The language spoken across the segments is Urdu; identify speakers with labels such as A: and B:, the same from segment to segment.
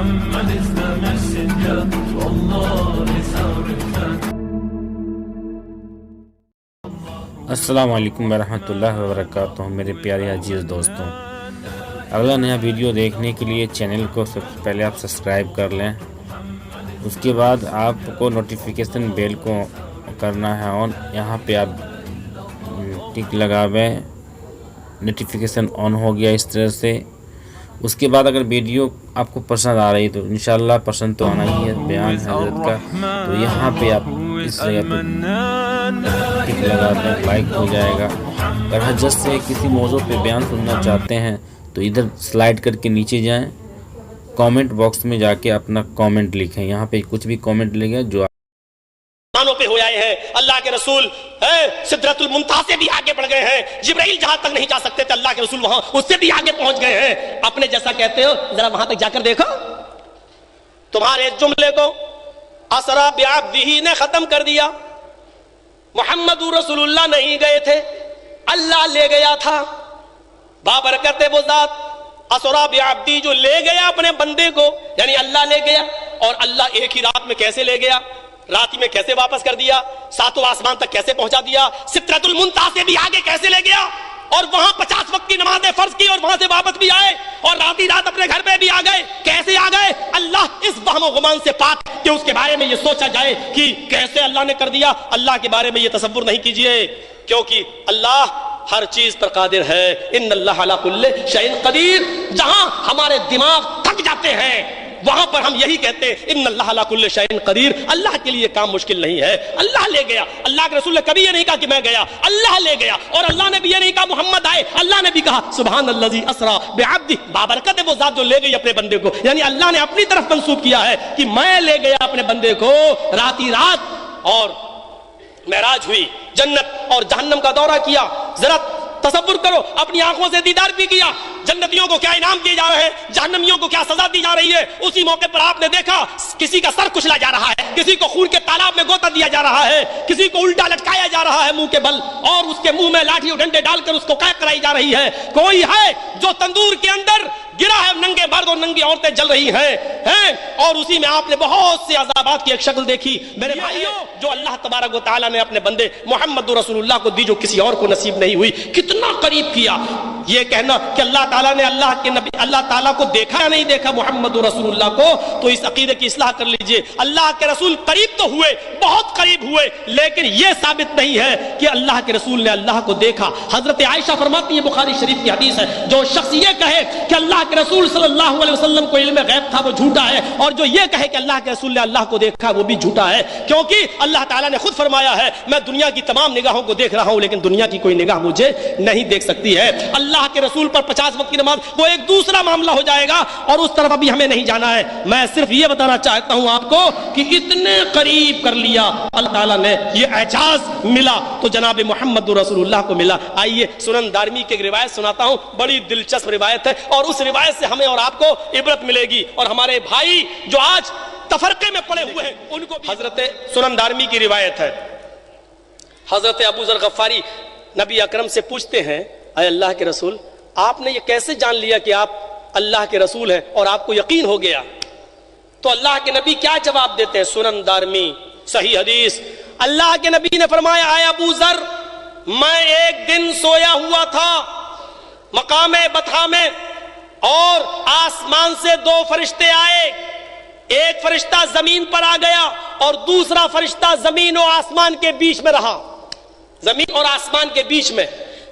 A: Muhammad is the messenger. Allah is our return.
B: السلام علیکم ورحمۃ اللہ وبرکاتہ میرے پیارے عزیز دوستوں، اگلا نیا ویڈیو دیکھنے کے لیے چینل کو سب سے پہلے آپ سبسکرائب کر لیں، اس کے بعد آپ کو نوٹیفیکیشن بیل کو کرنا ہے آن، یہاں پہ آپ ٹک لگاویں، نوٹیفیکیشن آن ہو گیا اس طرح سے۔ اس کے بعد اگر ویڈیو آپ کو پسند آ رہی تو انشاءاللہ پسند تو آنا ہی ہے، بیان حضرت کا، تو یہاں پہ آپ اس جگہ پہ ٹک لگا دیں، لائک ہو جائے گا۔ اگر حضرت سے کسی موضوع پہ بیان سننا چاہتے ہیں تو ادھر سلائڈ کر کے نیچے جائیں، کامنٹ باکس میں جا کے اپنا کامنٹ لکھیں، یہاں پہ کچھ بھی کامنٹ لکھیں جو
C: پہ ہو آئے ہیں۔ اللہ کے رسول سدرۃ المنتہا سے بھی آگے بڑھ گئے ہیں، جبرائیل جہاں تک نہیں جا سکتے تھے اللہ کے رسول وہاں اس سے بھی آگے پہنچ گئے ہیں۔ اپنے جیسا کہتے ہو، ذرا وہاں تک جا کر دیکھو، تمہارے جملے کو اسرا بعبدہ نے ختم کر دیا، محمد رسول اللہ نہیں گئے تھے، اللہ لے گیا تھا۔ بابرکت وہ ذات اسرا بعبدہ جو لے گیا اپنے بندے کو، یعنی اللہ لے گیا، اور اللہ ایک ہی رات میں کیسے لے گیا، رات میں کیسے واپس کر دیا، ساتوں آسمان تک کیسے پہنچا دیا، سدرۃ المنتہا سے بھی آگے کیسے لے گیا، اور وہاں 50 وقت کی نمازیں فرض کی اور وہاں سے واپس بھی آئے، اور رات اپنے گھر پہ بھی آ گئے، کیسے آ گئے؟ اللہ اس وہم و گمان سے پاک کہ اس کے بارے میں یہ سوچا جائے کہ کیسے اللہ نے کر دیا۔ اللہ کے بارے میں یہ تصور نہیں کیجئے، کیونکہ اللہ ہر چیز پر قادر ہے۔ ان اللہ علی کل شیء قدیر۔ جہاں ہمارے دماغ تھک جاتے ہیں وہاں پر ہم یہی کہتے ہیں ان اللہ علی کل شیء قدیر۔ اللہ کے لیے کام مشکل نہیں ہے، اللہ لے گیا۔ اللہ کے رسول نے کبھی یہ نہیں کہا کہ میں گیا، اللہ لے گیا، اور اللہ نے بھی یہ نہیں کہا محمد آئے، اللہ نے بھی کہا سبحان الذی اسرا بعبدہ، بابرکت ہے وہ ذات جو لے گئی اپنے بندے کو، یعنی اللہ نے اپنی طرف منسوب کیا ہے کہ میں لے گیا اپنے بندے کو رات، اور معراج ہوئی، جنت اور جہنم کا دورہ کیا۔ ذرا تصور کرو، اپنی آنکھوں سے دیدار بھی کیا، جنتیوں کو کیا انعام دیے جا رہے ہیں، جہنمیوں کو کیا سزا دی جا رہی ہے۔ اسی موقع پر آپ نے دیکھا کسی کا سر کچلا جا رہا ہے، کسی کو خون کے تالاب میں گوتا دیا جا رہا ہے، کسی کو الٹا لٹکایا جا رہا ہے منہ کے بل، اور اس کے منہ میں لاٹھی اور ڈنڈے ڈال کر اس کو قید کرائی جا رہی ہے۔ کوئی ہے جو تندور کے اندر گرا ہے، ننگے مرد اور ننگی عورتیں جل رہی ہیں، اور اسی میں آپ نے بہت سے عذابات کی ایک شکل دیکھی۔ میرے بھائیوں، جو اللہ تبارک و تعالیٰ نے اپنے بندے محمد رسول اللہ کو دی، جو کسی اور کو نصیب نہیں ہوئی، کتنا قریب کیا۔ یہ کہنا کہ اللہ تعالیٰ نے اللہ کے نبی اللہ تعالیٰ کو دیکھا یا نہیں دیکھا محمد رسول اللہ کو، تو اس عقیدے کی اصلاح کر لیجئے۔ اللہ کے رسول قریب تو ہوئے، بہت قریب ہوئے، لیکن یہ ثابت نہیں ہے کہ اللہ کے رسول نے اللہ کو دیکھا۔ حضرت عائشہ فرماتی ہے، بخاری شریف کی حدیث ہے، جو شخص یہ کہے کہ اللہ کے رسول صلی اللہ علیہ وسلم کو علم غیب تھا وہ جھوٹا ہے، اور جو یہ کہے کہ اللہ کے رسول نے اللہ کو دیکھا وہ بھی جھوٹا ہے، کیونکہ اللہ تعالیٰ نے خود فرمایا ہے میں دنیا کی تمام نگاہوں کو دیکھ رہا ہوں لیکن دنیا کی کوئی نگاہ مجھے نہیں دیکھ سکتی ہے۔ اللہ کے رسول پر 50 وقت کی نماز وہ ایک دوسرا معاملہ ہو جائے گا، اور اس طرف ابھی ہمیں نہیں جانا ہے۔ میں صرف یہ بتانا چاہتا ہوں آپ کو کہ اتنے قریب کر لیا اللہ تعالیٰ نے، یہ اعجاز ملا تو جناب محمد رسول اللہ کو ملا۔ آئیے سنن دارمی کی ایک روایت سناتا ہوں، بڑی دلچسپ روایت ہے، اور اس روایت سے ہمیں اور آپ کو عبرت ملے گی، اور ہمارے بھائی جو آج تفرقے میں پڑے ہوئے ہیں ان کو بھی۔ حضرت سنن دارمی کی روایت ہے، حضرت ابو ذر غفاری نبی اکرم سے پوچھتے ہیں اے اللہ کے رسول، آپ نے یہ کیسے جان لیا کہ آپ اللہ کے رسول ہیں اور آپ کو یقین ہو گیا؟ تو اللہ کے نبی کیا جواب دیتے ہیں؟ سنن دارمی صحیح حدیث، اللہ کے نبی نے فرمایا اے ابو ذر، میں ایک دن سویا ہوا تھا مقام بطحا میں، اور آسمان سے 2 فرشتے آئے، ایک فرشتہ زمین پر آ گیا اور دوسرا فرشتہ زمین و آسمان کے بیچ میں رہا، زمین اور آسمان کے بیچ میں۔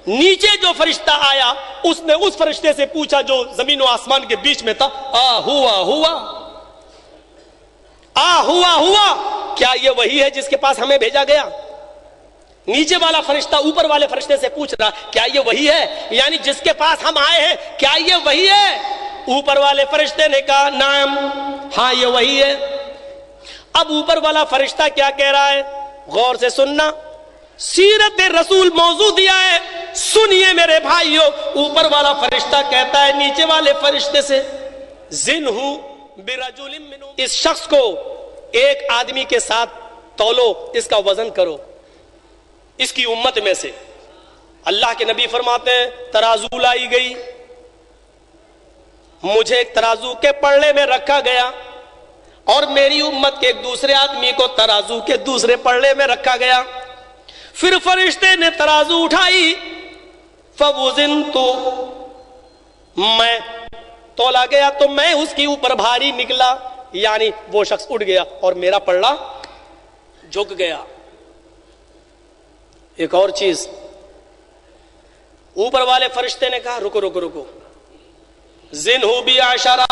C: نیچے جو فرشتہ آیا اس نے اس فرشتے سے پوچھا جو زمین و آسمان کے بیچ میں تھا، ہوا کیا یہ وہی ہے جس کے پاس ہمیں بھیجا گیا؟ نیچے والا فرشتہ اوپر والے فرشتے سے پوچھ رہا کیا یہ وہی ہے، یعنی جس کے پاس ہم آئے ہیں کیا یہ وہی ہے؟ اوپر والے فرشتے نے کہا نعم، ہاں یہ وہی ہے۔ اب اوپر والا فرشتہ کیا کہہ رہا ہے؟ غور سے سننا، سیرت رسول موضوع دیا ہے، سنیے میرے بھائیوں۔ اوپر والا فرشتہ کہتا ہے نیچے والے فرشتے سے زنہ برجل منہم، اس شخص کو ایک آدمی کے ساتھ تولو، اس کا وزن کرو اس کی امت میں سے۔ اللہ کے نبی فرماتے ہیں ترازو لائی گئی، مجھے ایک ترازو کے پلڑے میں رکھا گیا اور میری امت کے ایک دوسرے آدمی کو ترازو کے دوسرے پلڑے میں رکھا گیا. پھر فرشتے نے ترازو اٹھائی، فوزنت، میں تولا گیا تو میں اس کے اوپر بھاری نکلا، یعنی وہ شخص اٹھ گیا اور میرا پلڑا جھک گیا. ایک اور چیز، اوپر والے فرشتے نے کہا رکو رکو رکو، زنہو بی عشرہ،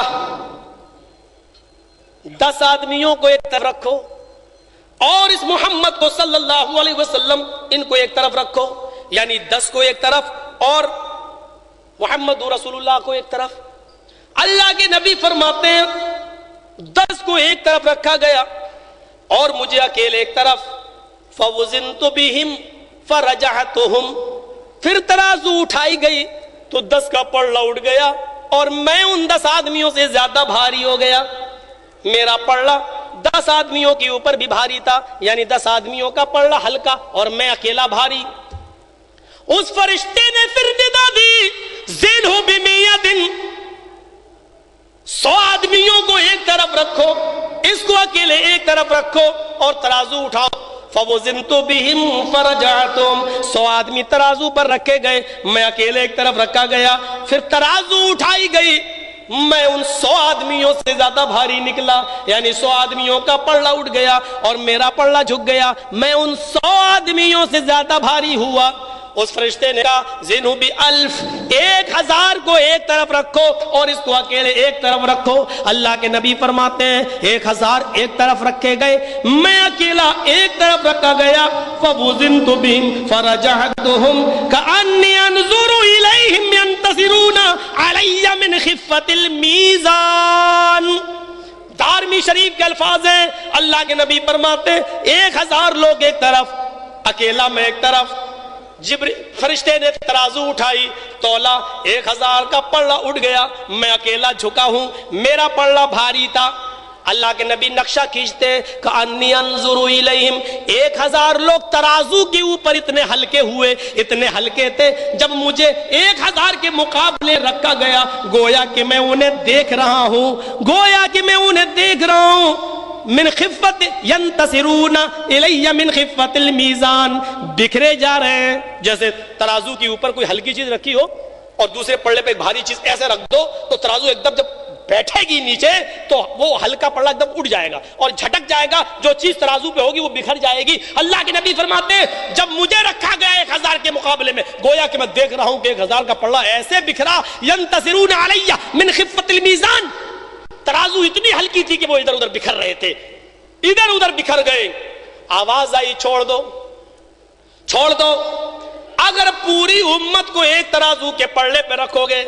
C: 10 آدمیوں کو ایک طرف رکھو اور اس محمد کو صلی اللہ علیہ وسلم ان کو ایک طرف رکھو، یعنی 10 کو ایک طرف اور محمد رسول اللہ کو ایک طرف. اللہ کے نبی فرماتے ہیں 10 کو ایک طرف رکھا گیا اور مجھے اکیلے ایک طرف. فوزنت بہم فرجعتہم، پھر ترازو اٹھائی گئی تو 10 کا پلڑا اٹھ گیا اور میں ان 10 آدمیوں سے زیادہ بھاری ہو گیا. میرا پلڑا 10 آدمیوں کے اوپر بھی بھاری تھا، یعنی 10 آدمیوں کا پلڑا ہلکا اور میں اکیلا بھاری. اس فرشتے نے پھر ندا دی، زینہو بمیت، 100 آدمیوں کو ایک طرف رکھو، اس کو اکیلے ایک طرف رکھو اور ترازو اٹھاؤ. فوزنت بہم فرجعتم، 100 آدمی ترازو پر رکھے گئے، میں اکیلے ایک طرف رکھا گیا. پھر ترازو اٹھائی گئی، میں ان 100 آدمیوں سے زیادہ بھاری نکلا، یعنی 100 آدمیوں کا پلڑا اٹھ گیا اور میرا پلڑا جھک گیا، میں ان 100 آدمیوں سے زیادہ بھاری ہوا. اس فرشتے نے کہا زینو بی الف، 1000 کو ایک طرف رکھو اور اس کو اکیلے ایک طرف رکھو. اللہ کے نبی فرماتے ہیں 1000 ایک طرف رکھے گئے، میں اکیلا ایک طرف رکھا گیا. فوزنت بہم فرجعتہم کأنی انظر الیہم ینتصرون علی من خفۃ المیزان. دارمی شریف کے الفاظ ہیں، اللہ کے نبی فرماتے ہیں 1000 لوگ ایک طرف، اکیلا میں ایک طرف. فرشتے نے ترازو اٹھائی، تولا، 1000 کا پلڑا اٹھ گیا، میں اکیلا جھکا ہوں، میرا پلڑا بھاری تھا. اللہ کے نبی نقشہ کھینچتے کأنی انظر الیہم، 1000 لوگ ترازو کے اوپر اتنے ہلکے ہوئے، اتنے ہلکے تھے، جب مجھے 1000 کے مقابلے رکھا گیا گویا کہ میں انہیں دیکھ رہا ہوں، گویا کہ میں انہیں دیکھ رہا ہوں. من خفت ینتصرون الی من خفت المیزان، بکھرے جا رہے ہیں. جیسے ترازو کے اوپر کوئی ہلکی چیز رکھی ہو اور دوسرے پلڑے پہ ایک بھاری چیز ایسے رکھ دو تو ترازو ایک دم جب بیٹھے گی نیچے تو وہ ہلکا پلڑا ایک دم اٹھ جائے گا اور جھٹک جائے گا، جو چیز ترازو پہ ہوگی وہ بکھر جائے گی. اللہ کے نبی فرماتے ہیں جب مجھے رکھا گیا 1000 کے مقابلے میں گویا کہ میں دیکھ رہا ہوں کہ 1000 کا پلڑا ایسے بکھرا، ینتصرون علی من خفت المیزان، ترازو اتنی ہلکی تھی کہ وہ ادھر ادھر بکھر رہے تھے، ادھر ادھر بکھر گئے. آواز آئی چھوڑ دو چھوڑ دو، اگر پوری امت کو ایک ترازو کے پلڑے پہ رکھو گے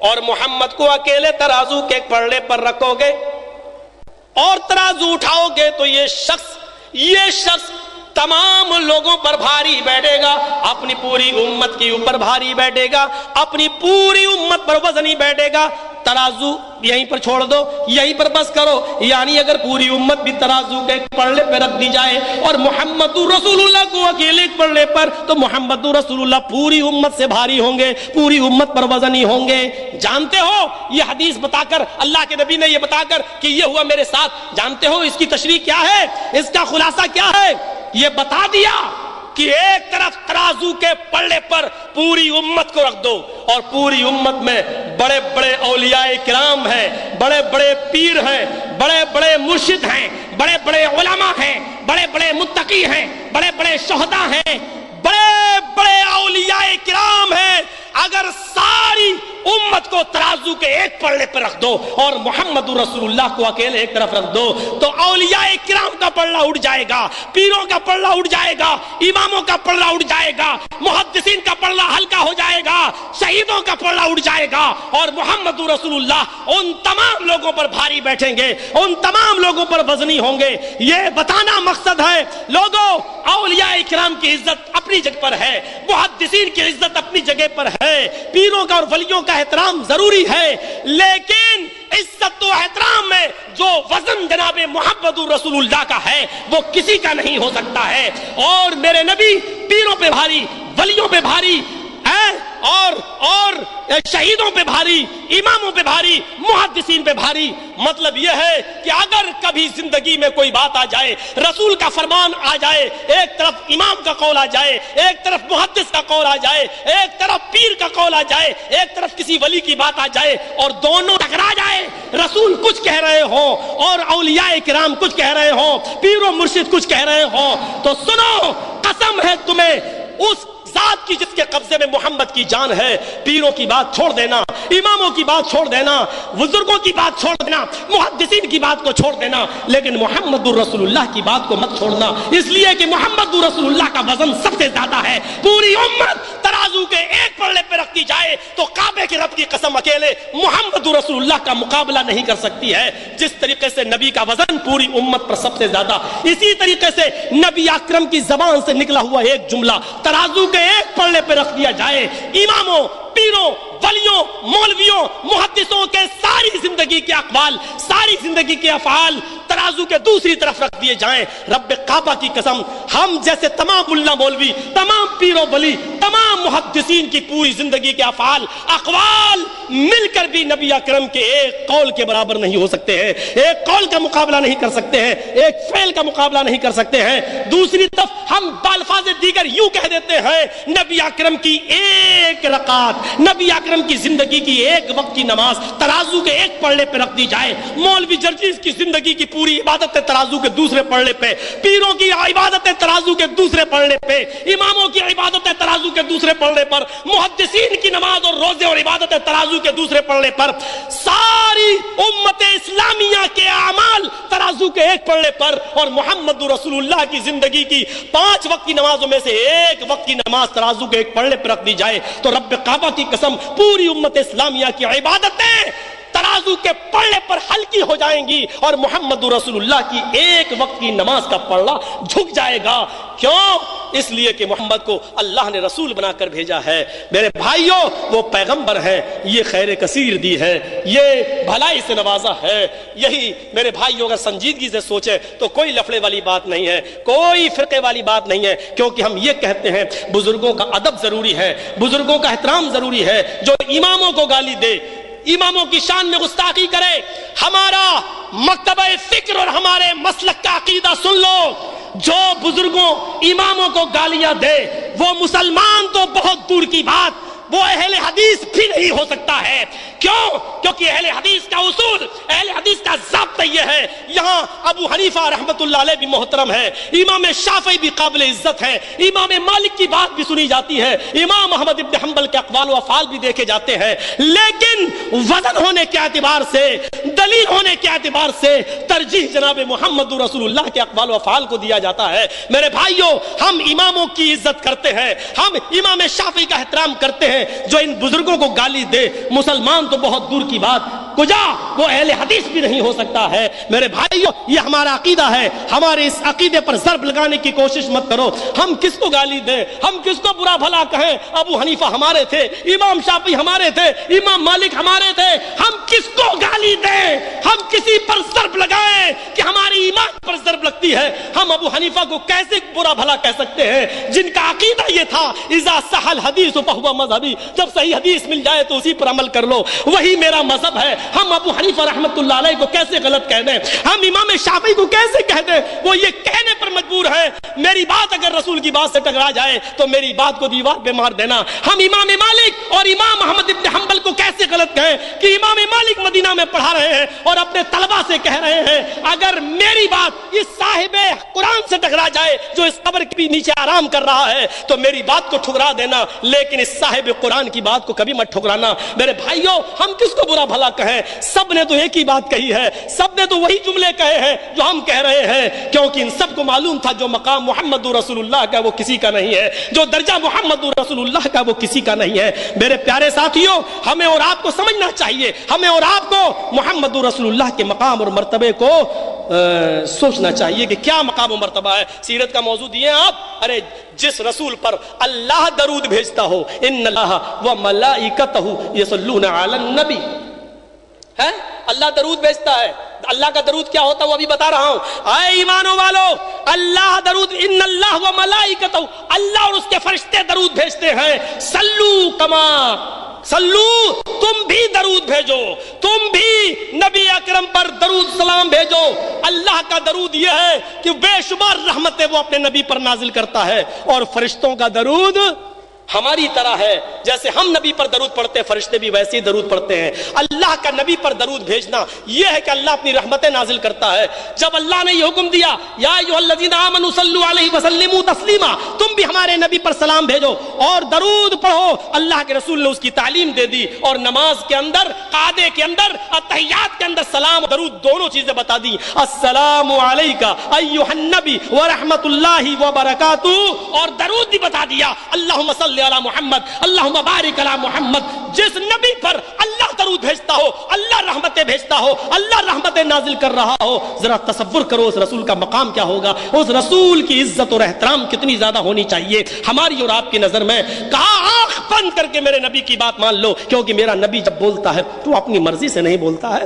C: اور محمد کو اکیلے ترازو کے پلڑے پر رکھو گے اور ترازو اٹھاؤ گے تو یہ شخص تمام لوگوں پر بھاری بیٹھے گا، اپنی پوری امت کے اوپر بھاری بیٹھے گا، اپنی پوری امت پر وزنی بیٹھے گا. ترازو یہیں پر چھوڑ دو، یہیں پر بس کرو. یعنی اگر پوری امت بھی ترازو کے پلڑے پہ رکھ دی جائے اور محمد رسول اللہ کو اکیلے پلڑے پر، تو محمد رسول اللہ پوری امت سے بھاری ہوں گے، پوری امت پر وزنی ہوں گے. جانتے ہو یہ حدیث بتا کر، اللہ کے نبی نے یہ بتا کر کہ یہ ہوا میرے ساتھ، جانتے ہو اس کی تشریح کیا ہے، اس کا خلاصہ کیا ہے؟ یہ بتا دیا کہ ایک طرف ترازو کے پلڑے پر پوری امت کو رکھ دو اور پوری امت میں بڑے بڑے اولیاء کرام ہیں، بڑے بڑے پیر ہیں، بڑے بڑے مرشد ہیں، بڑے بڑے علماء ہیں، بڑے بڑے متقی ہیں، بڑے بڑے شہداء ہیں، بڑے بڑے اولیاء کرام ہیں. اگر ساری امت کو ترازو کے ایک پلڑے پر رکھ دو اور محمد رسول اللہ کو اکیلے ایک طرف رکھ دو تو اولیاء کرام کا پلڑا اٹھ جائے گا، پیروں کا پلڑا اٹھ جائے گا، اماموں کا پلڑا اٹھ جائے گا، محدثین کا پلڑا ہلکا ہو جائے گا، شہیدوں کا پلڑا اٹھ جائے گا اور محمد رسول اللہ ان تمام لوگوں پر بھاری بیٹھیں گے، ان تمام لوگوں پر وزنی ہوں گے. یہ بتانا مقصد ہے لوگوں، اولیاء کرام کی عزت اپنی جگہ پر ہے، محدثین کی عزت اپنی جگہ پر ہے، پیروں کا اور ولیوں کا احترام ضروری ہے، لیکن عزت و احترام میں جو وزن جناب محمد رسول اللہ کا ہے وہ کسی کا نہیں ہو سکتا ہے. اور میرے نبی پیروں پہ بھاری، ولیوں پہ بھاری، اور شہیدوں پہ بھاری، اماموں پہ بھاری، محدثین پہ بھاری۔ مطلب یہ ہے کہ اگر کبھی زندگی میں کوئی بات آ جائے، رسول کا فرمان آ جائے، ایک طرف امام کا قول آ جائے، ایک طرف محدث کا قول آ جائے، ایک طرف پیر کا قول آ جائے، ایک طرف کسی ولی کی بات آ جائے، اور دونوں ٹکرا جائے، رسول کچھ کہہ رہے ہوں اور اولیاء کرام کچھ کہہ رہے ہوں، پیر و مرشد کچھ کہہ رہے ہوں، تو سنو، قسم ہے تمہیں اس ذات کی جس کے قبضے میں محمد کی جان ہے، پیروں کی بات چھوڑ دینا، اماموں کی بات چھوڑ دینا، بزرگوں کی بات چھوڑ دینا، محدثین کی بات کو چھوڑ دینا، لیکن محمد الرسول اللہ کی بات کو مت چھوڑنا، اس لیے کہ محمد الرسول اللہ کا وزن سب سے زیادہ ہے۔ پوری امت ترازو کے ایک پلڑے پہ رکھتی جائے تو کعبے کے رب کی قسم اکیلے محمد الرسول اللہ کا مقابلہ نہیں کر سکتی ہے۔ جس طریقے سے نبی کا وزن پوری امت پر سب سے زیادہ، اسی طریقے سے نبی اکرم کی زبان سے نکلا ہوا ایک جملہ ترازو کے ایک پلڑے پہ رکھ دیا جائے، اماموں، پیروں، ولیوں، مولویوں، محدثوں کے ساری زندگی کے اقوال، ساری زندگی کے افعال ترازو کے دوسری طرف رکھ دیے جائیں، رب کعبہ کی قسم ہم جیسے تمام ملا مولوی، تمام پیر و ولی، تمام محدثین کی پوری زندگی کے افعال، اقوال مل کر بھی نبی اکرم کے ایک قول کے برابر نہیں ہو سکتے ہیں، ایک قول کا مقابلہ نہیں کر سکتے ہیں، ایک فعل کا مقابلہ نہیں کر سکتے ہیں۔ دوسری طرف ہم بالفاظ دیگر یوں کہہ دیتے ہیں، نبی اکرم کی ایک رکعت، نبی اکرم کی زندگی کی ایک وقت کی نماز ترازو کے ایک پلڑے پہ رکھ دی جائے، مولوی جرجیز کی زندگی کی پوری عبادت ترازو کے دوسرے پلڑے پہ، پیروں کی عبادت ترازو کے دوسرے پلڑے پہ، اماموں کی عبادت ترازو کے دوسرے پلڑے پر، محدثین کی نماز اور روزے اور عبادت ترازو کے دوسرے پلڑے پر، ساری امت اسلامیہ کے اعمال ترازو کے ایک پلڑے پر، اور محمد رسول اللہ کی زندگی کی 5 وقت کی نمازوں میں سے ایک وقت کی نماز ترازو کے ایک پلڑے پر رکھ دی جائے تو رب کعبہ کی قسم پوری امت اسلامیہ کی عبادتیں ترازو کے پلڑے پر ہلکی ہو جائیں گی، اور محمد رسول اللہ کی ایک وقت کی نماز کا پلڑا جھک جائے گا۔ کیوں؟ اس لیے کہ محمد کو اللہ نے رسول بنا کر بھیجا ہے۔ میرے بھائیوں، وہ پیغمبر ہیں، یہ خیر کثیر دی ہے، یہ بھلائی سے نوازا ہے۔ یہی میرے بھائیوں اگر سنجیدگی سے سوچیں تو کوئی لفڑے والی بات نہیں ہے، کوئی فرقے والی بات نہیں ہے، کیونکہ ہم یہ کہتے ہیں بزرگوں کا ادب ضروری ہے، بزرگوں کا احترام ضروری ہے۔ جو اماموں کو گالی دے، اماموں کی شان میں گستاخی کرے، ہمارا مکتبہ فکر اور ہمارے مسلک کا عقیدہ سن لو، جو بزرگوں اماموں کو گالیاں دے وہ مسلمان تو بہت دور کی بات، وہ اہل حدیث بھی نہیں ہو سکتا ہے۔ کیوں؟ کیونکہ اہل حدیث کا اصول، اہل حدیث کا ضابطہ یہ ہے، یہاں ابو حنیفہ رحمت اللہ علیہ بھی محترم ہے، امام شافعی بھی قابل عزت ہے، امام مالک کی بات بھی سنی جاتی ہے، امام احمد ابن حنبل کے اقوال و افعال بھی دیکھے جاتے ہیں، لیکن وزن ہونے کے اعتبار سے، دلیل ہونے کے اعتبار سے ترجیح جناب محمد رسول اللہ کے اقوال و افعال کو دیا جاتا ہے۔ میرے بھائیوں، ہم اماموں کی عزت کرتے ہیں، ہم امام شافعی کا احترام کرتے ہیں، جو ان بزرگوں کو گالی دے مسلمان تو بہت دور کی بات، کجا وہ اہل حدیث بھی نہیں ہو سکتا ہے۔ میرے بھائیوں، یہ ہمارا عقیدہ ہے، ہمارے اس عقیدے پر ضرب لگانے کی کوشش مت کرو۔ ہم کس کو گالی دیں، ہم کس کو برا بھلا کہیں، ابو حنیفہ ہمارے تھے، امام شافعی ہمارے تھے، امام مالک ہمارے تھے، ہم کس کو گالی دیں، ہم کسی پر ضرب لگائیں کہ ہماری ایمان پر ضرب لگتی ہے، ہم ابو حنیفہ کو کیسے برا بھلا کہہ سکتے ہیں جن کا عقیدہ یہ تھا اذا صح الحدیث فہو مذہبی، جب صحیح حدیث مل جائے تو اسی پر عمل کر لو، وہی میرا مذہب ہے۔ ہم ابو حنیفہ رحمت اللہ علیہ کو کیسے غلط کہہ دیں، ہم امام شافعی کو کیسے کہہ دیں، وہ یہ کہنے پر مجبور ہے میری بات اگر رسول کی بات سے ٹکرا جائے تو میری بات کو دیوار پہ مار دینا۔ ہم امام مالک اور امام احمد ابن حنبل کو کیسے غلط کہیں کہ امام مالک مدینہ میں پڑھا رہے ہیں اور اپنے طلبہ سے کہہ رہے ہیں اگر میری بات اس صاحب قرآن سے ٹکرا جائے جو اس قبر کے نیچے آرام کر رہا ہے تو میری بات کو ٹھکرا دینا، لیکن اس صاحب قرآن کی بات کو کبھی مت ٹھکرانا۔ میرے بھائیوں، ہم کس کو برا بھلا کہیں، سب نے تو ایک ہی بات کہی ہے، سب نے تو وہی جملے کہے ہیں جو ہم کہہ رہے ہیں، کیونکہ ان سب کو معلوم تھا جو مقام محمد رسول اللہ کا وہ کسی کا نہیں ہے، جو درجہ محمد رسول اللہ کا وہ کسی کا نہیں ہے۔ میرے پیارے ساتھیوں، ہمیں اور آپ کو سمجھنا چاہیے، ہمیں اور آپ کو محمد رسول اللہ کے مقام اور مرتبے کو سوچنا چاہیے کہ کیا مقام و مرتبہ ہے۔ سیرت کا موضوع دیے آپ، ارے جس رسول پر اللہ درود بھیجتا ہو، ان اللہ و ملائکتہ یصلون علی النبی ہے، اللہ درود بھیجتا ہے. اللہ کا درود کیا ہوتا ہے وہ ابھی بتا رہا ہوں. اے ایمانوں والو، اللہ درود، ان اللہ و ملائکتہ، اللہ اور اس کے فرشتے درود بھیجتے ہیں. سلو کما سلو، تم بھی درود بھیجو، تم بھی نبی اکرم پر درود سلام بھیجو. اللہ کا درود یہ ہے کہ بے شمار رحمتیں وہ اپنے نبی پر نازل کرتا ہے، اور فرشتوں کا درود ہماری طرح ہے. جیسے ہم نبی پر درود پڑھتے ہیں، فرشتے بھی ویسے ہی درود پڑھتے ہیں. اللہ کا نبی پر درود بھیجنا یہ ہے کہ اللہ اپنی رحمتیں نازل کرتا ہے. جب اللہ نے یہ حکم دیا یا ایھا الذین آمنوا صلوا علیہ وسلموا تسلیما، تم بھی ہمارے نبی پر سلام بھیجو اور درود پڑھو، اللہ کے رسول نے اس کی تعلیم دے دی. اور نماز کے اندر، قعدے کے اندر، اتحیات کے اندر سلام درود دونوں چیزیں بتا دی. السلام علیک ایھا النبی ورحمۃ اللہ وبرکاتہ، اور درود بھی بتا دیا اللہم صلی علی محمد اللہم بارک علی محمد. جس نبی پر اللہ درود بھیجتا ہو، اللہ رحمتیں بھیجتا ہو، اللہ رحمتیں نازل کر رہا ہو، ذرا تصور کرو اس رسول کا مقام کیا ہوگا، اس رسول کی عزت اور احترام کتنی زیادہ ہونی چاہیے ہماری اور آپ کی نظر میں. کہا آنکھ بند کر کے میرے نبی کی بات مان لو، کیونکہ میرا نبی جب بولتا ہے تو اپنی مرضی سے نہیں بولتا ہے،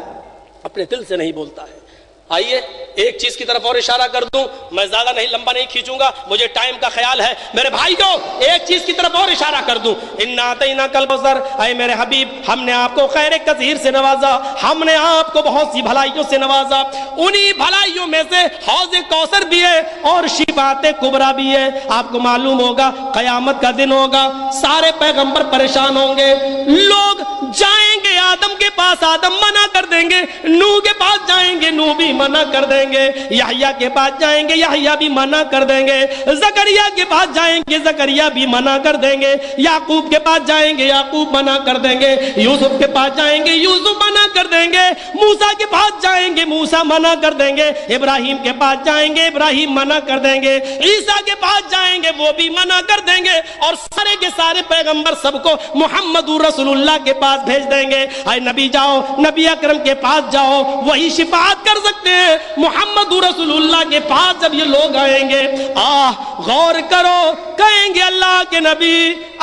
C: اپنے دل سے نہیں بولتا ہے. آئیے ایک چیز کی طرف اور اشارہ کر دوں، میں زیادہ نہیں لمبا نہیں کھینچوں گا، مجھے ٹائم کا خیال ہے. میرے بھائیو ایک چیز کی طرف اور اشارہ کر دوں، انا اعطیناک الکوثر، اے میرے حبیب ہم نے آپ کو خیر کثیر سے نوازا، ہم نے آپ کو بہت سی بھلائیوں سے نوازا. انہی بھلائیوں میں سے حوض کوثر بھی ہے اور شفاعت کبریٰ بھی ہے. آپ کو معلوم ہوگا قیامت کا دن ہوگا، سارے پیغمبر پریشان ہوں گے. لوگ جائیں گے آدم کے پاس، آدم منع کر دیں گے. نوح کے پاس جائیں گے، نوح بھی منع کر دیں گے. یحییٰ کے پاس جائیں گے، یحییٰ بھی منع کر دیں گے. زکریا کے پاس جائیں گے، زکریا بھی منع کر دیں گے. یعقوب کے پاس جائیں گے، یعقوب منع کر دیں گے. یوسف کے پاس جائیں گے، یوسف منع کر دیں گے. موسیٰ کے پاس جائیں گے، موسیٰ منع کر دیں گے. ابراہیم کے پاس جائیں گے، ابراہیم منع کر دیں گے. عیسیٰ کے پاس جائیں گے، وہ بھی منع کر دیں گے. اور سارے کے سارے پیغمبر سب کو محمد رسول اللہ کے پاس بھیج دیں گے. اے نبی جاؤ، نبی اکرم کے پاس جاؤ، وہی شفاعت کر سکتے ہیں. محمد رسول اللہ کے پاس جب یہ لوگ آئیں گے، غور کرو، کہیں گے اللہ کے نبی،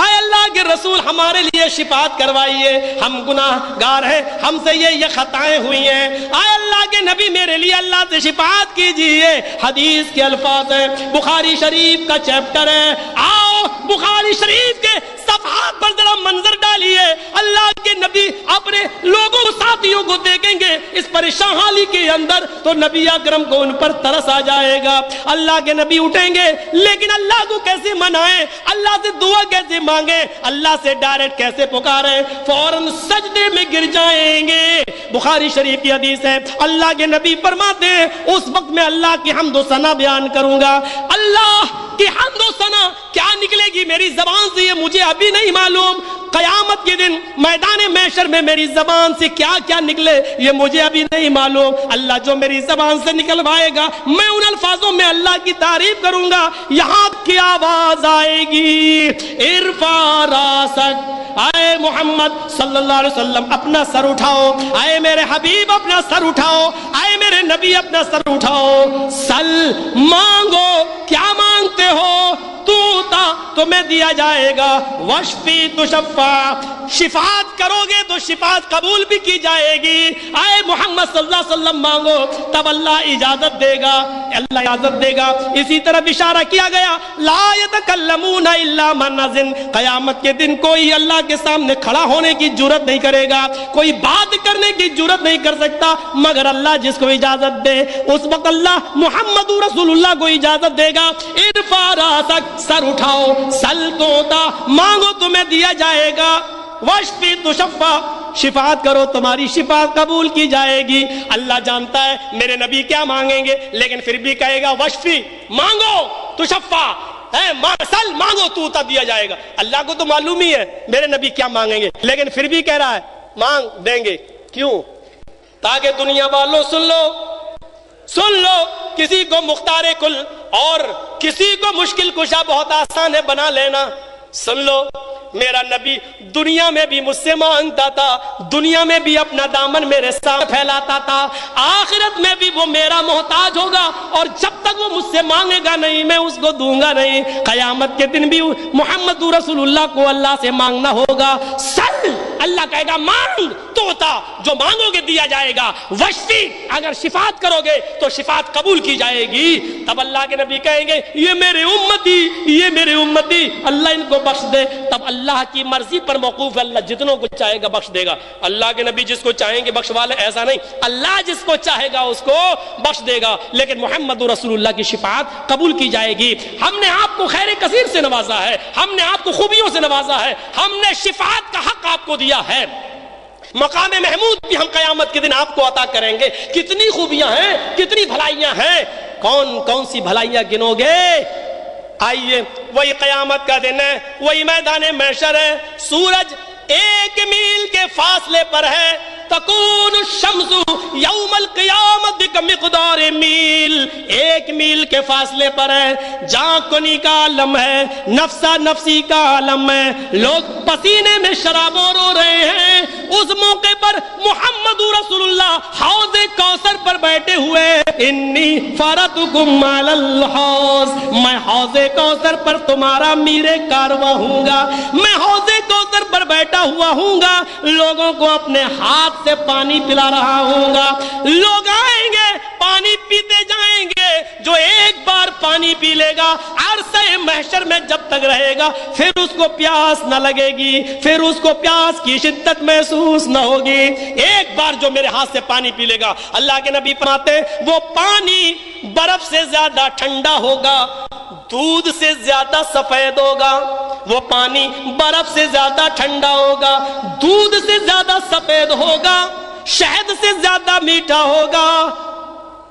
C: اے اللہ کے رسول ہمارے لیے شفاعت کروائیے، ہم گناہ گار ہیں، ہم سے یہ خطائیں ہوئی ہیں. اے اللہ کے نبی میرے لیے اللہ سے شفاعت کیجئے. حدیث کے الفاظ ہیں، بخاری شریف کا چیپٹر ہے. آؤ بخاری شریف کے صفحات پر ذرا منظر ڈالیے. اللہ کے نبی اپنے لوگوں ساتھیوں کو دیکھیں گے اس پریشان حالی کے اندر تو نبی اکرم کو ان پر ترس آ جائے گا. اللہ کے نبی اٹھیں گے، لیکن اللہ کو کیسے منائیں، اللہ سے دعا کیسے مانگیں، اللہ سے ڈائریکٹ کیسے پکاریں، فوراً سجدے میں گر جائیں گے. بخاری شریف کی حدیث ہے، اللہ کے نبی فرماتے ہیں اس وقت میں اللہ کی حمد و ثنا بیان کروں گا. اللہ کی حمد و ثنا کیا نکلے گی میری زبان سے یہ مجھے ابھی نہیں معلوم. قیامت کے دن میدان محشر میں میری زبان سے کیا کیا نکلے یہ مجھے ابھی نہیں معلوم. اللہ جو میری زبان سے نکلوائے گا میں ان الفاظوں میں اللہ کی تعریف کروں گا. یہاں کی آواز آئے گی، ارفع راسک، اے محمد صلی اللہ علیہ وسلم اپنا سر اٹھاؤ، اے میرے حبیب اپنا سر اٹھاؤ، اے میرے نبی اپنا سر اٹھاؤ. سل، مانگو، کیا مانگتے ہو؟ توتا تمہیں دیا جائے گا، وشفی تشفع، شفاعت کرو گے تو شفاعت قبول بھی کی جائے گی. اے محمد صلی اللہ علیہ وسلم مانگو تب اللہ اجازت دے گا، اللہ اجازت دے گا. اسی طرح اشارہ کیا گیا لا یتکلمون الا من اذن، قیامت کے دن کوئی اللہ کے سامنے کھڑا ہونے کی جرت نہیں کرے گا، کوئی بات کرنے کی جرت نہیں کر سکتا مگر اللہ جس کو اجازت دے. اس وقت اللہ محمد رسول اللہ کو اجازت دے گا. ارفع راسک، سر اٹھاؤ، سل توتا، مانگو تمہیں دیا جائے گا، وشفی تشفع، شفاعت کرو تمہاری شفاعت قبول کی جائے گی. اللہ جانتا ہے میرے نبی کیا مانگیں گے، لیکن پھر بھی کہے گا وشفی، مانگو تشفع، سل، مانگو توتا دیا جائے گا. اللہ کو تو معلوم ہی ہے میرے نبی کیا مانگیں گے، لیکن پھر بھی کہہ رہا ہے مانگ دیں گے. کیوں؟ تاکہ دنیا والوں سن لو، کسی کو مختار کل اور کسی کو مشکل کشا بہت آسان ہے بنا لینا. سن لو میرا نبی دنیا میں بھی مجھ سے مانگتا تھا، دنیا میں بھی اپنا دامن میرے سامنے پھیلاتا تھا، آخرت میں بھی وہ میرا محتاج ہوگا اور جب تک وہ مجھ سے مانگے گا نہیں میں اس کو دوں گا نہیں. قیامت کے دن بھی محمد رسول اللہ کو اللہ سے مانگنا ہوگا. سل، اللہ کہے گا مانگ تو عطا، جو مانگو گے دیا جائے گا، وشفی اگر شفاعت کرو گے تو شفاعت قبول کی جائے گی۔ تب اللہ کے نبی کہیں گے یہ میرے امتی، یہ میرے امتی، اللہ ان کو بخش دے۔ تب اللہ کی مرضی پر موقوف ہے، اللہ جتنوں کو چاہے گا بخش دے گا۔ اللہ کے نبی جس کو چاہیں گے بخشوا لے، ایسا نہیں، اللہ جس کو چاہے گا اس کو بخش دے گا، لیکن محمد رسول اللہ کی شفاعت قبول کی جائے گی۔ ہم نے آپ کو خیر کثیر سے نوازا ہے، ہم نے آپ کو خوبیوں سے نوازا ہے، ہم نے شفاعت کا حق آپ کو دیا ہے، مقام محمود بھی ہم قیامت کے دن آپ کو عطا کریں گے۔ کتنی خوبیاں ہیں، کتنی بھلائیاں ہیں، کون کون سی بھلائیاں گنو گے؟ آئیے، وہی قیامت کا دن ہے، وہی میدان محشر ہے، سورج 1 میل کے فاصلے پر ہے، تکون الشمس یوم القیامت بمقدار میل، 1 میل کے فاصلے پر ہے، جان کنی کا عالم ہے، نفسا نفسی کا عالم ہے، لوگ پسینے میں شرابور ہو رہے ہیں۔ اس موقع پر محمد رسول اللہ حوض کوثر پر بیٹھے ہوئے، انی فرتکم علی الحوض، میں حوض کوثر پر تمہارا میرے کارواں ہوں گا، میں حوض کوثر پر بیٹھا ہوا ہوں گا، لوگوں کو اپنے ہاتھ سے پانی پلا رہا ہوں گا، لوگ آئیں گے پانی پیتے جائیں گے، جو ایک بار پانی پی لے گا عرصہ محشر میں جب تک رہے گا پھر اس کو پیاس نہ لگے گی، پھر اس کو پیاس کی شدت محسوس نہ ہوگی۔ ایک بار جو میرے ہاتھ سے پانی پی لے گا، اللہ کے نبی فرماتے وہ پانی برف سے زیادہ ٹھنڈا ہوگا، دودھ سے زیادہ سفید ہوگا، وہ پانی برف سے زیادہ ٹھنڈا ہوگا، دودھ سے زیادہ سفید ہوگا، شہد سے زیادہ میٹھا ہوگا۔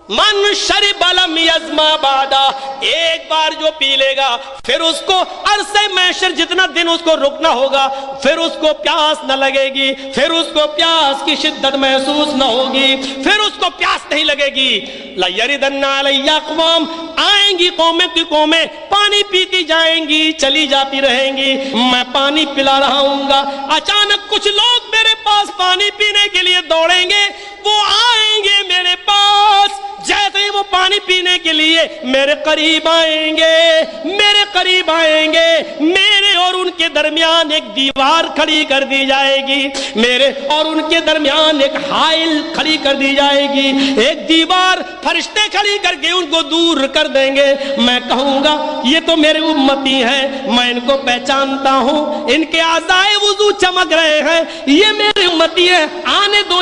C: من شرب لم یظما بعدا، ایک بار جو پی لے گا پھر اس کو عرصہ محشر جتنا دن اس کو رکنا ہوگا، پھر اس کو پیاس نہ لگے گی، پھر اس کو پیاس کی شدت محسوس نہ ہوگی، پھر اس کو پیاس نہیں لگے گی۔ لَيَرِدَنَّ عَلَيَّ اقوام، آئیں گی قومیں کی قومیں، پانی پیتی جائیں گی، چلی جاتی رہیں گی، میں پانی پلا رہا ہوں گا، اچانک کچھ لوگ میرے پاس پانی پینے کے لیے دوڑیں گے، وہ آئیں گے میرے پاس، جیسے ہی وہ پانی پینے کے لیے میرے قریب آئیں گے، میرے قریب آئیں گے، میرے اور ان کے درمیان ایک دیوار کھڑی کر دی جائے گی، میرے اور ان کے درمیان ایک حائل کھڑی کر دی جائے گی، ایک دیوار فرشتے کھڑی کر کے ان کو دور کر دیں گے۔ میں کہوں گا یہ تو میرے امتی ہیں، میں ان کو پہچانتا ہوں، ان کے اعضائے وضو چمک رہے ہیں، یہ میرے امتی ہیں، آنے دو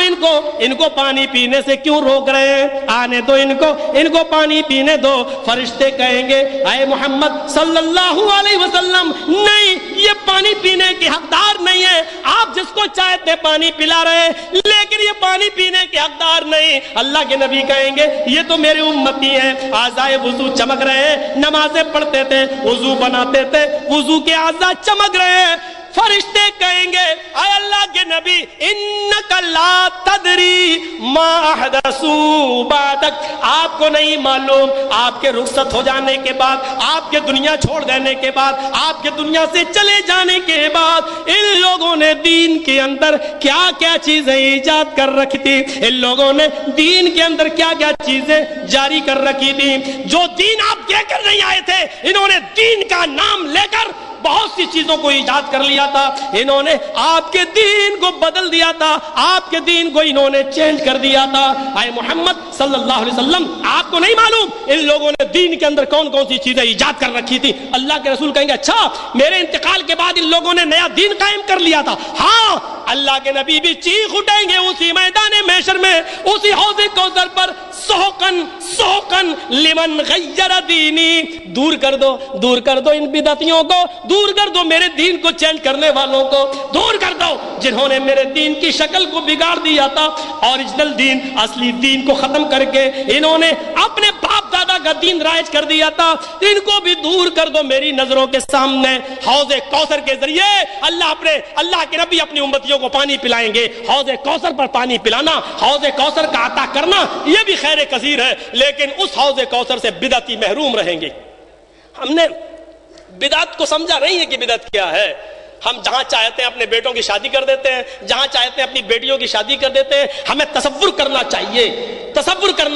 C: ان کو پانی پینے سے کیوں روک رہے ہیں، آنے دو ان کو پانی پینے دو۔ فرشتے کہیں گے اے محمد صلی اللہ علیہ وسلم، نہیں، یہ پانی پینے کے حقدار نہیں ہے، آپ جس کو چاہتے پانی پلا رہے ہیں لیکن یہ پانی پینے کے حقدار نہیں۔ اللہ کے نبی کہیں گے یہ تو میرے امتی ہیں، اعضائے وضو چمک رہے ہیں، نمازیں پڑھتے تھے، وضو بناتے تھے، وضو کے اعضاء چمک رہے ہیں۔ فرشتے کہیں گے اے اللہ کے نبی انک لا تدری ما احدثوا بعدک، آپ کو نہیں معلوم آپ کے رخصت ہو جانے کے بعد، آپ کے دنیا چھوڑ دینے کے بعد، آپ کے دنیا سے چلے جانے کے بعد ان لوگوں نے دین کے اندر کیا کیا چیزیں ایجاد کر رکھی تھی، ان لوگوں نے دین کے اندر کیا کیا چیزیں جاری کر رکھی تھی، جو دین آپ لے کر نہیں آئے تھے، انہوں نے دین کا نام لے کر بہت سی چیزوں کو ایجاد کر لیا تھا، انہوں نے آپ کے دین کو بدل دیا تھا، آپ کے دین کو انہوں نے چینج کر دیا تھا۔ اے محمد صلی اللہ علیہ وسلم، آپ کو نہیں معلوم ان لوگوں نے دین کے اندر کون کون سی چیزیں ایجاد کر رکھی تھی۔ اللہ کے رسول کہیں گے اچھا میرے انتقال کے بعد ان لوگوں نے نیا دین قائم کر لیا تھا؟ ہاں، اللہ کے نبی بھی چیخ اٹھیں گے اسی میدان محشر میں، اسی حوض کوثر پر، سحقن سحقن لمن غیر دینی، دور کر دو ان بدعتیوں کو، دور کر دو میرے دین کو چینج کرنے والوں کو، دور کر دو جنہوں نے میرے دین کی شکل کو بگاڑ دیا تھا، اوریجنل دین، اصلی دین کو ختم کر کے انہوں نے اپنے باپ دادا کا دین رائج کر دیا تھا، ان کو بھی دور کر دو میری نظروں کے سامنے۔ حوض کوثر کے ذریعے اللہ کے نبی اپنی امتیوں کو پانی پلائیں گے۔ حوض کوثر پر پانی پلانا، حوض کوثر کا عطا کرنا، یہ بھی خیر کثیر ہے، لیکن اس حوض کوثر سے بدعتی محروم رہیں گے۔ ہم نے بدعت کو سمجھا نہیں ہے کہ بدعت کیا ہے، ہم جہاں چاہتے ہیں اپنے بیٹوں کی شادی کر دیتے ہیں، جہاں چاہتے ہیں اپنی بیٹیوں کی شادی کر دیتے ہیں۔ ہمیں تصور کرنا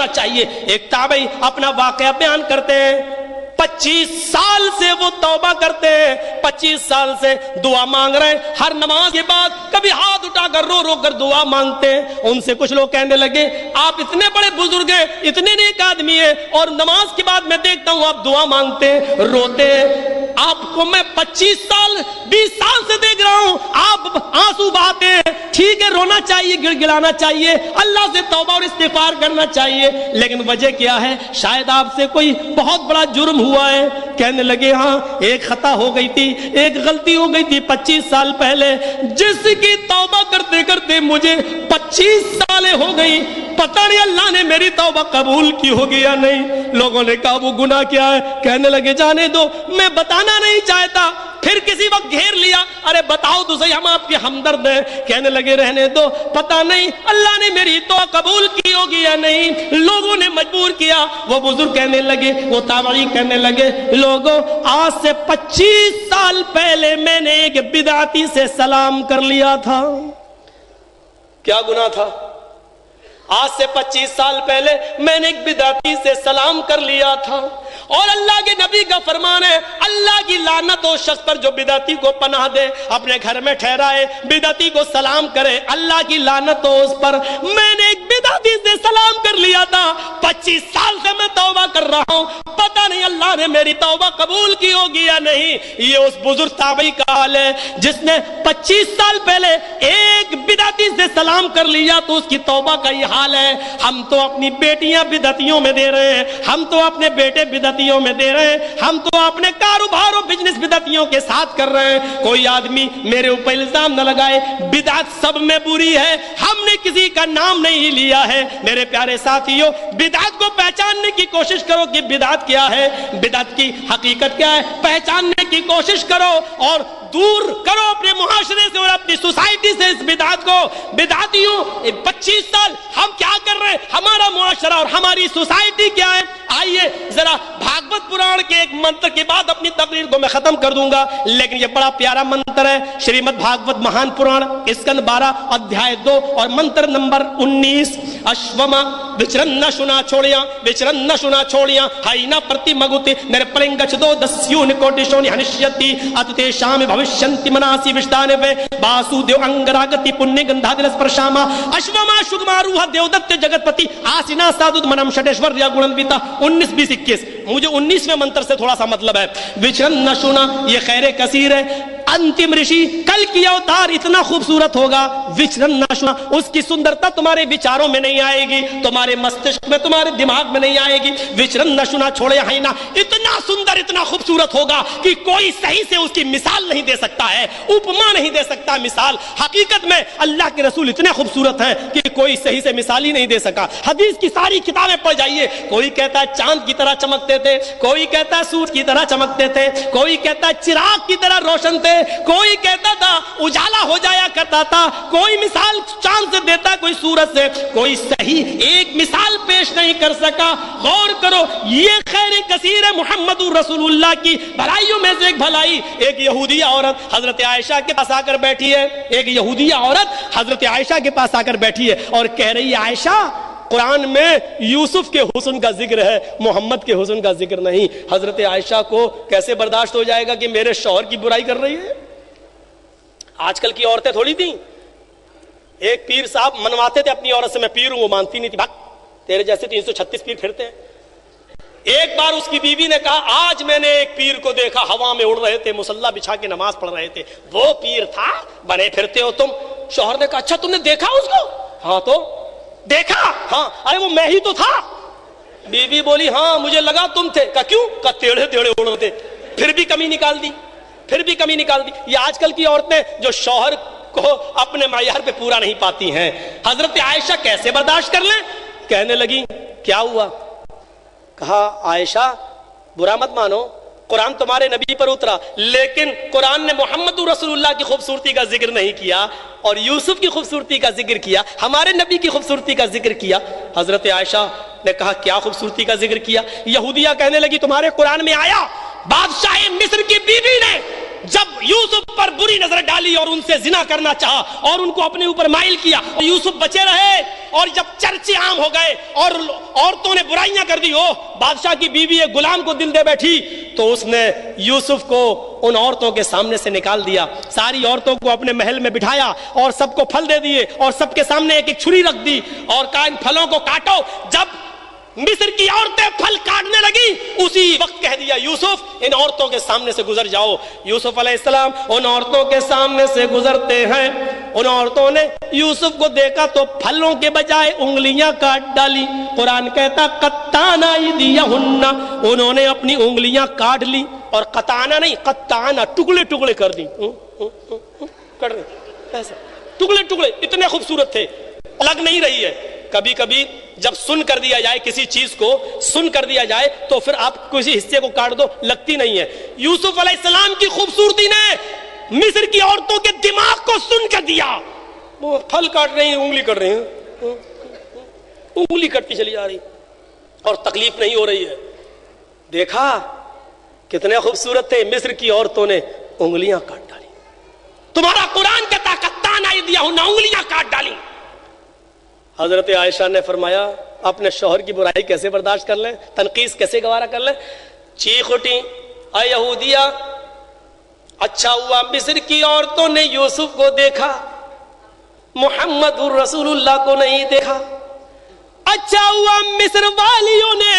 C: چاہیے۔ ایک تابعی اپنا واقعہ بیان کرتے ہیں، 25 سال سے وہ توبہ کرتے ہیں, 25 سال سے دعا مانگ رہے ہیں, ہر نماز کے بعد کبھی ہاتھ اٹھا کر رو رو کر دعا مانگتے ہیں. ان سے کچھ لوگ کہنے لگے آپ اتنے بڑے بزرگ ہیں, اتنے نیک آدمی ہیں, اور نماز کے بعد میں دیکھتا ہوں آپ دعا مانگتے ہیں, روتے ہیں. آپ کو میں 25 سال 20 سال سے دیکھ رہا ہوں, آپ آنسو بہاتے ہیں. ٹھیک ہے, رونا چاہیے, گڑ گڑانا چاہیے, اللہ سے توبہ اور استغفار کرنا چاہیے, لیکن وجہ کیا ہے؟ شاید آپ سے کوئی بہت بڑا جرم ہوا ہے. کہنے لگے ہاں ایک خطا ہو گئی تھی, ایک غلطی ہو گئی تھی 25 سال پہلے, جس کی توبہ کرتے کرتے مجھے 25 سالیں ہو گئی, پتہ نہیں اللہ نے میری توبہ قبول کی ہوگی یا نہیں. لوگوں نے کہا وہ گناہ کیا ہے؟ کہنے لگے جانے دو, میں بتانا نہیں چاہتا. پھر کسی وقت گھیر لیا, ارے بتاؤ تو صحیح, ہم آپ کے ہمدرد ہیں. کہنے لگے رہنے دو, پتہ نہیں اللہ نے میری توبہ قبول کی ہوگی یا نہیں. لوگوں نے مجبور کیا. وہ بزرگ کہنے لگے, وہ تابعی کہنے لگے, لوگوں آج سے 25 سال پہلے میں نے ایک بدعتی سے سلام کر لیا تھا. کیا گناہ تھا؟ آج سے 25 سال پہلے میں نے ایک بدعتی سے سلام کر لیا تھا. اور اللہ کے نبی کا فرمان ہے, اللہ کی لعنت ہو شخص پر جو بدعتی کو پناہ دے, اپنے گھر میں ٹھہرائے, بدعتی کو سلام کرے, اللہ کی لعنت ہو اس پر. میں نے ایک بدعتی سے سلام کر لیا تھا, 25 سال سے میں توبہ کر رہا ہوں, پتہ نہیں اللہ نے میری توبہ قبول کی ہوگی یا نہیں. یہ اس بزرگ تابعی کا حال ہے جس نے 25 سال پہلے ایک بدعتی سے سلام کر لیا, تو اس کی توبہ کا یہ حال ہے. ہم تو اپنی بیٹیاں بدعتیوں میں دے رہے ہیں, ہم تو اپنے بیٹے بدعتیوں میں دے رہے ہیں, ہم تو اپنے کاروبار و بزنس بدعتیوں کے ساتھ کر رہے ہیں. کوئی آدمی میرے اوپر الزام نہ لگائے, بدعت سب میں بری ہے, ہم نے کسی کا نام نہیں لیا ہے. میرے پیارے ساتھیوں, بدعت کو پہچاننے کی کوشش کرو کہ بدعت کیا ہے, بدعت کی حقیقت کیا ہے, پہچاننے کی کوشش کرو اور دور کرو اپنے معاشرے سے اور اپنی سوسائٹی سے اس بدعت کو. بدعتیوں 25 سال ہم کیا کر رہے ہیں, ہمارا معاشرہ اور ہماری سوسائٹی کیا ہے. آئیے ذرا بھاگوت پران کے ایک منتر کے بعد اپنی تقریر کو میں ختم کر دوں گا, لیکن یہ بڑا پیارا منتر ہے. شریمد بھاگوت مہان پران اسکند 12 ادھیائے 2 اور منتر نمبر 19. اشوما وچرن نہ سنا چھوڑیاں, وچرن نہ سنا چھوڑیاں, ہائی نہ پرتی مگوتی نرپلنگ چدو دسیون کوٹی شونی ہنشیتی اتتے شام بھوشنتی مناسی وشتانے وے باسو دیو انگراگتی پنیہ گندھا دلس پرشاما اشوما شگما روح دیو دت جگت پتی آسینا سادود منم شٹیشور یا گننویتا. 19 20 21 مجھے 19ویں منتر سے تھوڑا سا مطلب ہے. وچرن نہ سنا, یہ خیر کثیر ہے. انتم رشی کل کی اوتار اتنا خوبصورت ہوگا, وچرن نہ سنا, اس کی سندرتا تمہارے وچاروں میں نہیں آئے گی, تمہارے مستشک میں, تمہارے دماغ میں نہیں آئے گی. وچرن نہ سنا چھوڑے ہائنا, اتنا سندر اتنا خوبصورت ہوگا کہ کوئی صحیح سے اس کی مثال نہیں دے سکتا ہے, اپما نہیں دے سکتا مثال. حقیقت میں اللہ کے رسول اتنے خوبصورت ہیں کہ کوئی صحیح سے مثال ہی نہیں دے سکا. حدیث کی ساری کتابیں پڑھ جائیے, کوئی کہتا ہے چاند کی طرح چمکتے تھے, کوئی کہتا ہے سورج کی طرح چمکتے تھے, کوئی کہتا ہے چراغ کی طرح روشن تھے, کوئی کہتا تھا اجالا ہو جایا کرتا تھا, کوئی مثال چاند سے دیتا, کوئی سورج سے, کوئی صحیح ایک مثال پیش نہیں کر سکا. غور کرو, یہ خیر کثیر ہے محمد رسول اللہ کی بھلائیوں میں سے ایک بھلائی. ایک یہودیہ عورت حضرت عائشہ کے پاس آ کر بیٹھی ہے, ایک یہودیہ عورت حضرت عائشہ کے پاس آ کر بیٹھی ہے اور کہہ رہی ہے, عائشہ قرآن میں یوسف کے حسن کا ذکر ہے, محمد کے حسن کا ذکر نہیں. حضرت عائشہ کو کیسے برداشت ہو جائے گا کہ میرے شوہر کی برائی کر رہی ہے. آج کل کی عورتیں تھوڑی تھیں, ایک پیر صاحب منواتے تھے اپنی عورت سے, میں پیر ہوں, وہ مانتی نہیں تھی, بھاگ تیرے جیسے 336 پیر پھرتے ہیں. ایک بار اس کی بیوی نے کہا, آج میں نے ایک پیر کو دیکھا ہوا میں اڑ رہے تھے, مصلی بچھا کے نماز پڑھ رہے تھے, وہ پیر تھا, بنے پھرتے ہو تم. شوہر نے کہا, اچھا تم نے دیکھا اس کو؟ ہاں تو دیکھا, ہاں, ارے وہ میں ہی تو تھا. بیوی بولی, ہاں مجھے لگا تم تھے. کہا کیوں؟ کہا ٹیڑھے ٹیڑھے اڑ رہے تھے. پھر بھی کمی نکال دی, پھر بھی کمی نکال دی. یہ آج کل کی عورتیں جو شوہر کو اپنے معیار پہ پورا نہیں پاتی ہیں. حضرت عائشہ کیسے برداشت کر لیں؟ کہنے لگی, کیا ہوا؟ کہا, عائشہ برا مت مانو, قرآن تمہارے نبی پر اترا, لیکن قرآن نے محمد رسول اللہ کی خوبصورتی کا ذکر نہیں کیا اور یوسف کی خوبصورتی کا ذکر کیا, ہمارے نبی کی خوبصورتی کا ذکر کیا. حضرت عائشہ نے کہا, کیا خوبصورتی کا ذکر کیا؟ یہودیہ کہنے لگی, تمہارے قرآن میں آیا بادشاہ مصر کی بیوی نے جب یوسف پر بری نظر ڈالی اور ان سے زنا کرنا چاہا اور ان کو اپنے اوپر مائل کیا، یوسف بچے رہے، اور جب چرچے عام ہو گئے اور عورتوں نے برائیاں کر دی، بادشاہ کی بیوی ایک غلام کو دل دے بیٹھی، تو اس نے یوسف کو ان عورتوں کے سامنے سے نکال دیا، ساری عورتوں کو اپنے محل میں بٹھایا اور سب کو پھل دے دیے اور سب کے سامنے ایک ایک چھری رکھ دی اور کہا ان پھلوں کو کاٹو۔ جب مصر کی عورتیں پھل کاٹنے لگی، اسی وقت کہہ دیا یوسف ان عورتوں کے سامنے سے گزر جاؤ۔ یوسف علیہ السلام ان عورتوں کے سامنے سے گزرتے ہیں، ان عورتوں نے یوسف کو دیکھا تو پھلوں کے بجائے انگلیاں کاٹ ڈالی۔ قرآن کہتا قطعنا ایدیہن، انہوں نے اپنی انگلیاں کاٹ لی، اور قطعنا نہیں قطعنا، ٹکڑے ٹکڑے کر دی، ٹکڑے ٹکڑے، اتنے خوبصورت تھے، لگ نہیں رہی ہے۔ کبھی کبھی جب سن کر دیا جائے کسی چیز کو، سن کر دیا جائے تو پھر آپ کسی حصے کو کاٹ دو، لگتی نہیں ہے۔ یوسف علیہ السلام کی خوبصورتی نے مصر کی عورتوں کے دماغ کو سن کر دیا، وہ پھل کاٹ رہی ہیں، انگلی کر رہی ہیں، انگلی کٹتی چلی جا رہی اور تکلیف نہیں ہو رہی ہے۔ دیکھا کتنے خوبصورت تھے، مصر کی عورتوں نے انگلیاں کاٹ ڈالی۔ تمہارا قرآن کہتا قطعنا ایدیہن، انگلیاں کاٹ ڈالی۔ حضرت عائشہ نے فرمایا اپنے شوہر کی برائی کیسے برداشت کر لیں، تنقید کیسے گوارا کر لیں؟ چیخ اٹھی، اے یہودیہ، اچھا ہوا مصر کی عورتوں نے یوسف کو دیکھا، محمد رسول اللہ کو نہیں دیکھا۔ اچھا ہوا مصر والیوں نے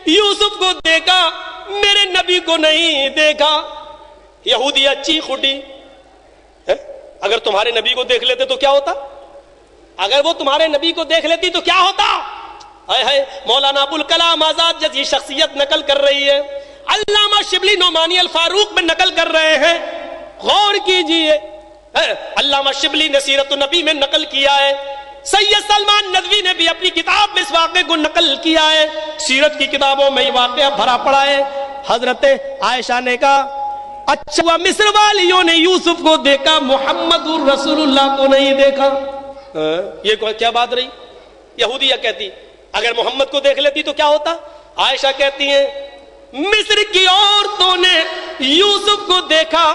C: یوسف کو دیکھا، میرے نبی کو نہیں دیکھا۔ یہودیہ چیخ اٹھی، اگر تمہارے نبی کو دیکھ لیتے تو کیا ہوتا؟ اگر وہ تمہارے نبی کو دیکھ لیتی تو کیا ہوتا؟ مولانا ابو الکلام آزاد جیسی شخصیت نقل کر رہی ہے، علامہ شبلی نعمانی الفاروق میں نقل کر رہے ہیں، غور کیجئے، علامہ شبلی نے سیرت النبی میں نقل کیا ہے، سید سلمان ندوی نے بھی اپنی کتاب میں اس واقعے کو نقل کیا ہے، سیرت کی کتابوں میں یہ واقعہ بھرا پڑا ہے۔ حضرت عائشہ نے کہا اچھا ہوا مصر والیوں نے یوسف کو دیکھا، محمد رسول اللہ کو نہیں دیکھا۔ یہ کیا بات رہی؟ یہودیہ کہتی اگر محمد کو دیکھ لیتی تو کیا ہوتا؟ عائشہ کہتی ہیں مصر کی عورتوں نے یوسف کو دیکھا،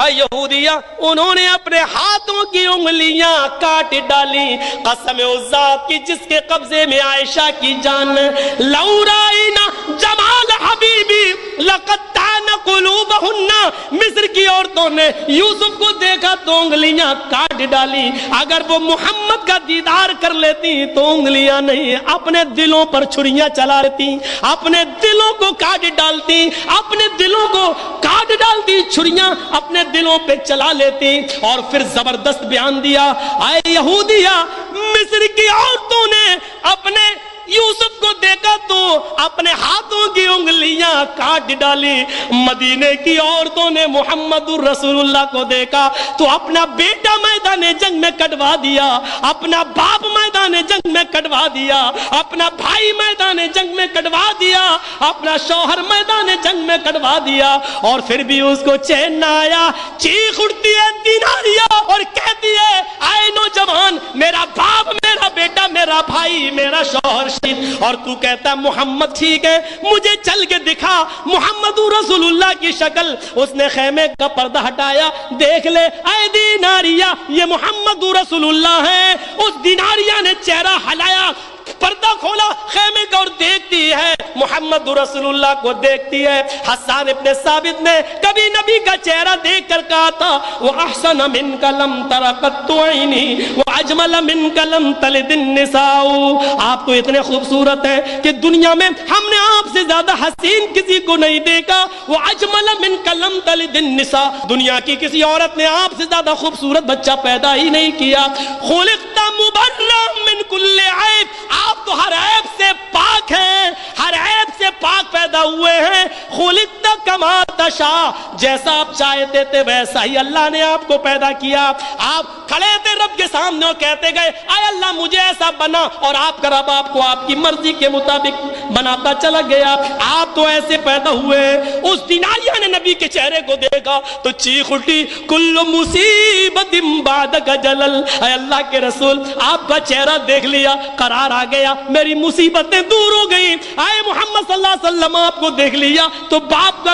C: یہودیہ انہوں نے اپنے ہاتھوں کی انگلیاں کاٹ ڈالی، قسم اس ذات کی جس کے قبضے میں عائشہ کی جان، لو رائنا جمال حبیبی لقطعنا قلوبہن، مصر کی عورتوں نے یوسف کو دیکھا تو انگلیاں کاٹ ڈالی، اگر وہ محمد کا دیدار کر لیتی تو انگلیاں نہیں اپنے دلوں پر چھریاں چلا لیتی، اپنے دلوں کو کاٹ ڈالتی، اپنے دلوں کو کاٹ ڈالتی، چھریاں اپنے دلوں پہ چلا لیتی، اور پھر زبردست بیان دیا، اے یہودیہ مصر کی عورتوں نے اپنے یوسف کو دیکھا تو اپنے ہاتھوں کی انگلیاں کاٹ ڈالی، مدینے کی عورتوں نے محمد رسول اللہ کو دیکھا تو اپنا بیٹا میدان جنگ میں کٹوا دیا، اپنا باپ میدان جنگ میں کٹوا دیا، اپنا بھائی میدان جنگ میں کٹوا دیا، اپنا شوہر میدان جنگ میں کٹوا دیا، اور پھر بھی اس کو چین نہ آیا، چیخ اٹھتی ہے دیناریہ اور کہتی ہے اے نوجوان، میرا باپ، میرا بیٹا، میرا بھائی، میرا شوہر، اور تو کہتا محمد ٹھیک ہے، مجھے چل کے دکھا محمد رسول اللہ کی شکل۔ اس نے خیمے کا پردہ ہٹایا، دیکھ لے اے دیناریہ یہ محمد رسول اللہ ہے۔ اس دیناریہ نے چہرہ ہلایا، پردہ کھولا خیمے کا اور دیکھتی ہے محمد رسول اللہ کو دیکھتی ہے۔ حسان ابن ثابت نے کبھی نبی کا چہرہ دیکھ کر کہا تھا وَأَحْسَنَ مِنْكَ لَمْ تَرَ قَطُّ عَيْنِي وَأَجْمَلَ مِنْكَ لَمْ تَلِدِ النِّسَاءُ، آپ تو اتنے خوبصورت ہیں کہ دنیا میں ہم نے آپ سے زیادہ حسین کسی کو نہیں دیکھا، وَأَجْمَلَ مِنْكَ لَمْ تَلِدِ النِّسَاءُ، دنیا کی کسی عورت نے آپ سے زیادہ خوبصورت بچہ پیدا ہی نہیں کیا۔ خُلِقْتَ مُبَرَّأً مِنْ كُلِّ عَيْبٍ، آپ تو ہر عیب سے پاک ہیں، ہر عیب سے پاک پیدا ہوئے ہیں۔ خلقت کما تشاء، جیسا آپ چاہتے تھے ویسا ہی اللہ نے آپ کو پیدا کیا۔ آپ کھڑے تھے رب کے سامنے اور کہتے گئے اے اللہ مجھے ایسا بنا، اور آپ کا رب آپ کو آپ کی مرضی کے مطابق بناتا چلا گیا۔ آپ تو ایسے پیدا ہوئے۔ اس دیناریہ نے نبی کے چہرے کو دیکھا تو چیخ اٹھی کل مصیبت بعدک جلل، اے اللہ کے رسول آپ کا چہرہ دیکھ لیا، قرار آ گیا، میری مصیبتیں دور ہو گئی۔ اے محمد صلی اللہ علیہ وسلم آپ کو دیکھ لیا تو باپ کا